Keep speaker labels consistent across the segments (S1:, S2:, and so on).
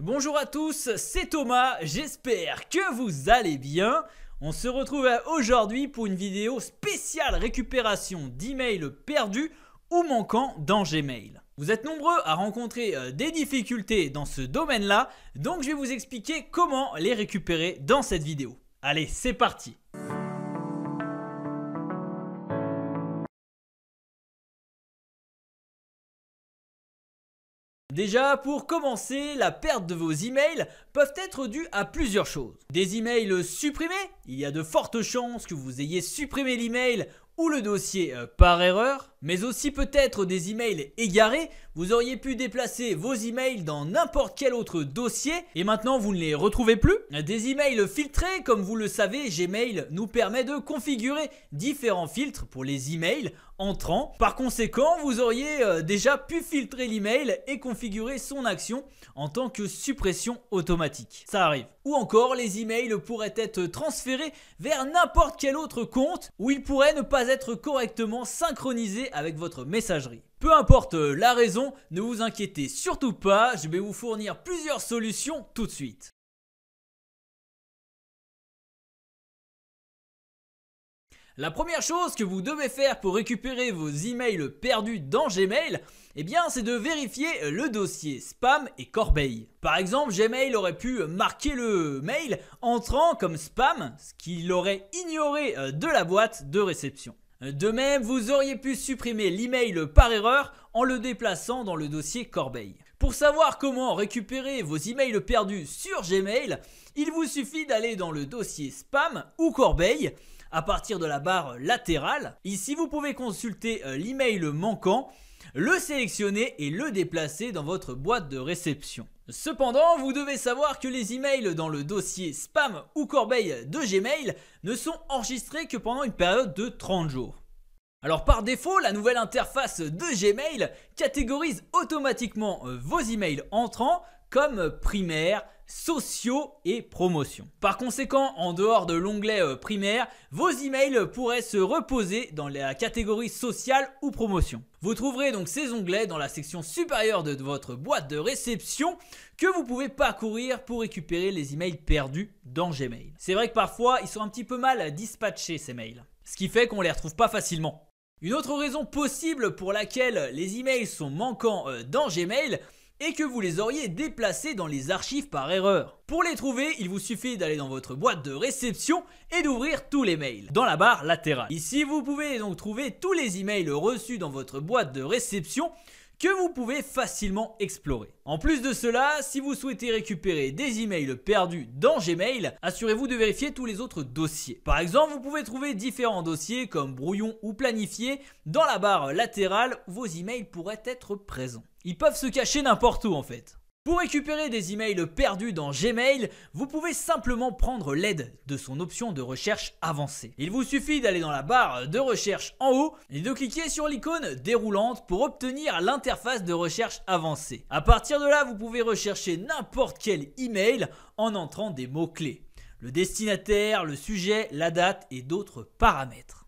S1: Bonjour à tous, c'est Thomas, j'espère que vous allez bien. On se retrouve aujourd'hui pour une vidéo spéciale récupération d'emails perdus ou manquants dans Gmail. Vous êtes nombreux à rencontrer des difficultés dans ce domaine-là, donc je vais vous expliquer comment les récupérer dans cette vidéo. Allez, c'est parti! Déjà, pour commencer, la perte de vos emails peuvent être dues à plusieurs choses. Des emails supprimés, il y a de fortes chances que vous ayez supprimé l'email ou le dossier par erreur, mais aussi peut-être des emails égarés. Vous auriez pu déplacer vos emails dans n'importe quel autre dossier et maintenant vous ne les retrouvez plus. Des emails filtrés, comme vous le savez, Gmail nous permet de configurer différents filtres pour les emails entrants. Par conséquent, vous auriez déjà pu filtrer l'email et configurer son action en tant que suppression automatique. Ça arrive. Ou encore, les emails pourraient être transférés vers n'importe quel autre compte où ils pourraient ne pas être correctement synchronisés avec votre messagerie. Peu importe la raison, ne vous inquiétez surtout pas, je vais vous fournir plusieurs solutions tout de suite. La première chose que vous devez faire pour récupérer vos emails perdus dans Gmail, c'est de vérifier le dossier spam et corbeille. Par exemple, Gmail aurait pu marquer le mail entrant comme spam, ce qui l'aurait ignoré de la boîte de réception. De même, vous auriez pu supprimer l'email par erreur en le déplaçant dans le dossier corbeille. Pour savoir comment récupérer vos emails perdus sur Gmail, il vous suffit d'aller dans le dossier spam ou corbeille à partir de la barre latérale. Ici, vous pouvez consulter l'email manquant, le sélectionner et le déplacer dans votre boîte de réception. Cependant, vous devez savoir que les emails dans le dossier spam ou corbeille de Gmail ne sont enregistrés que pendant une période de 30 jours. Alors par défaut, la nouvelle interface de Gmail catégorise automatiquement vos emails entrants comme primaires, sociaux et promotions. Par conséquent, en dehors de l'onglet primaire, vos emails pourraient se reposer dans la catégorie sociale ou promotion. Vous trouverez donc ces onglets dans la section supérieure de votre boîte de réception que vous pouvez parcourir pour récupérer les emails perdus dans Gmail. C'est vrai que parfois, ils sont un petit peu mal dispatchés ces mails, ce qui fait qu'on ne les retrouve pas facilement. Une autre raison possible pour laquelle les emails sont manquants dans Gmail et que vous les auriez déplacés dans les archives par erreur. Pour les trouver, il vous suffit d'aller dans votre boîte de réception et d'ouvrir tous les mails dans la barre latérale. Ici, vous pouvez donc trouver tous les emails reçus dans votre boîte de réception que vous pouvez facilement explorer. En plus de cela, si vous souhaitez récupérer des emails perdus dans Gmail, assurez-vous de vérifier tous les autres dossiers. Par exemple, vous pouvez trouver différents dossiers comme brouillon ou planifié dans la barre latérale où vos emails pourraient être présents. Ils peuvent se cacher n'importe où en fait. Pour récupérer des emails perdus dans Gmail, vous pouvez simplement prendre l'aide de son option de recherche avancée. Il vous suffit d'aller dans la barre de recherche en haut et de cliquer sur l'icône déroulante pour obtenir l'interface de recherche avancée. À partir de là, vous pouvez rechercher n'importe quel email en entrant des mots-clés. Le destinataire, le sujet, la date et d'autres paramètres.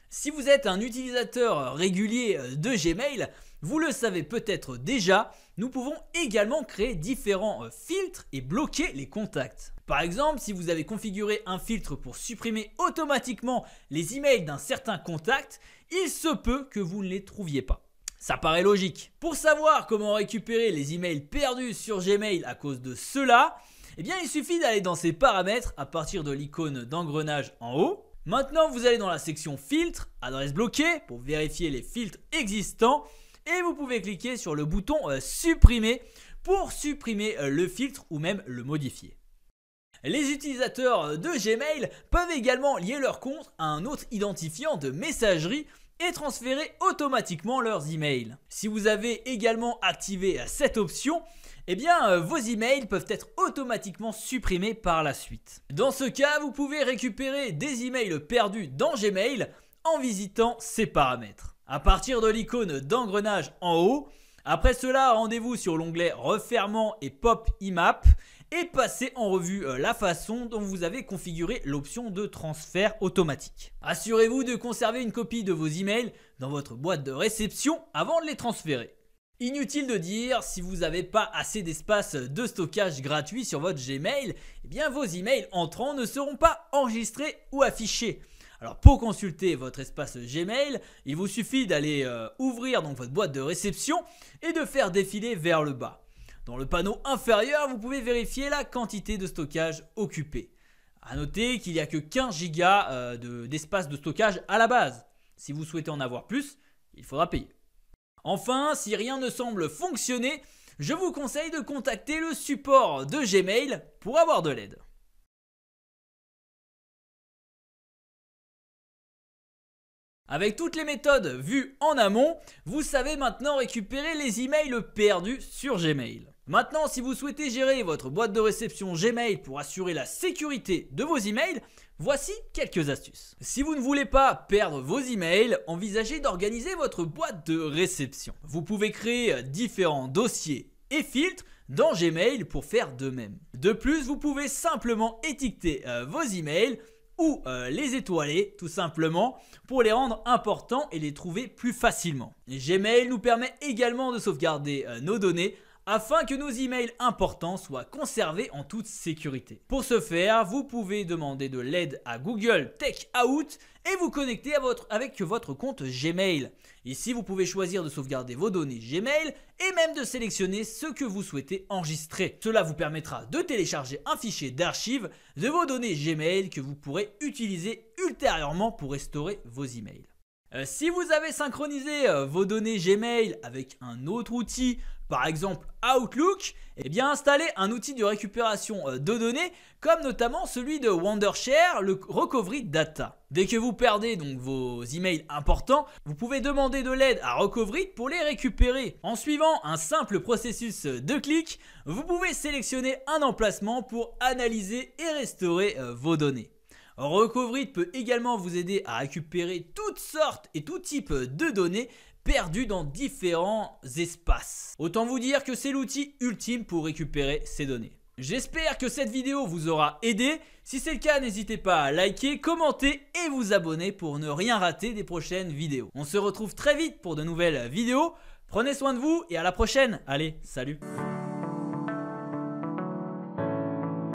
S1: Si vous êtes un utilisateur régulier de Gmail, vous le savez peut-être déjà, nous pouvons également créer différents filtres et bloquer les contacts. Par exemple, si vous avez configuré un filtre pour supprimer automatiquement les emails d'un certain contact, il se peut que vous ne les trouviez pas. Ça paraît logique. Pour savoir comment récupérer les emails perdus sur Gmail à cause de cela, il suffit d'aller dans ces paramètres à partir de l'icône d'engrenage en haut. Maintenant, vous allez dans la section filtres, adresse bloquée pour vérifier les filtres existants. Et vous pouvez cliquer sur le bouton supprimer pour supprimer le filtre ou même le modifier. Les utilisateurs de Gmail peuvent également lier leur compte à un autre identifiant de messagerie et transférer automatiquement leurs emails. Si vous avez également activé cette option, vos emails peuvent être automatiquement supprimés par la suite. Dans ce cas, vous pouvez récupérer des emails perdus dans Gmail en visitant ces paramètres. À partir de l'icône d'engrenage en haut, après cela, rendez-vous sur l'onglet Refermant et Pop IMAP et passez en revue la façon dont vous avez configuré l'option de transfert automatique. Assurez-vous de conserver une copie de vos emails dans votre boîte de réception avant de les transférer. Inutile de dire, si vous n'avez pas assez d'espace de stockage gratuit sur votre Gmail, eh bien vos emails entrants ne seront pas enregistrés ou affichés. Alors pour consulter votre espace Gmail, il vous suffit d'aller ouvrir donc votre boîte de réception et de faire défiler vers le bas. Dans le panneau inférieur, vous pouvez vérifier la quantité de stockage occupée. A noter qu'il n'y a que 15 Go d'espace de stockage à la base. Si vous souhaitez en avoir plus, il faudra payer. Enfin, si rien ne semble fonctionner, je vous conseille de contacter le support de Gmail pour avoir de l'aide. Avec toutes les méthodes vues en amont, vous savez maintenant récupérer les emails perdus sur Gmail. Maintenant, si vous souhaitez gérer votre boîte de réception Gmail pour assurer la sécurité de vos emails, voici quelques astuces. Si vous ne voulez pas perdre vos emails, envisagez d'organiser votre boîte de réception. Vous pouvez créer différents dossiers et filtres dans Gmail pour faire de même. De plus, vous pouvez simplement étiqueter vos emails ou les étoiler tout simplement pour les rendre importants et les trouver plus facilement. Gmail nous permet également de sauvegarder nos données afin que nos emails importants soient conservés en toute sécurité. Pour ce faire, vous pouvez demander de l'aide à Google Takeout et vous connecter avec votre compte Gmail. Ici, vous pouvez choisir de sauvegarder vos données Gmail et même de sélectionner ce que vous souhaitez enregistrer. Cela vous permettra de télécharger un fichier d'archives de vos données Gmail que vous pourrez utiliser ultérieurement pour restaurer vos emails. Si vous avez synchronisé vos données Gmail avec un autre outil, par exemple Outlook, eh bien installez un outil de récupération de données comme notamment celui de Wondershare, le Recovery Data. Dès que vous perdez donc vos emails importants, vous pouvez demander de l'aide à Recovery pour les récupérer. En suivant un simple processus de clic, vous pouvez sélectionner un emplacement pour analyser et restaurer vos données. Recovery peut également vous aider à récupérer toutes sortes et tout type de données perdues dans différents espaces. Autant vous dire que c'est l'outil ultime pour récupérer ces données. J'espère que cette vidéo vous aura aidé. Si c'est le cas, n'hésitez pas à liker, commenter et vous abonner pour ne rien rater des prochaines vidéos. On se retrouve très vite pour de nouvelles vidéos. Prenez soin de vous et à la prochaine. Allez, salut!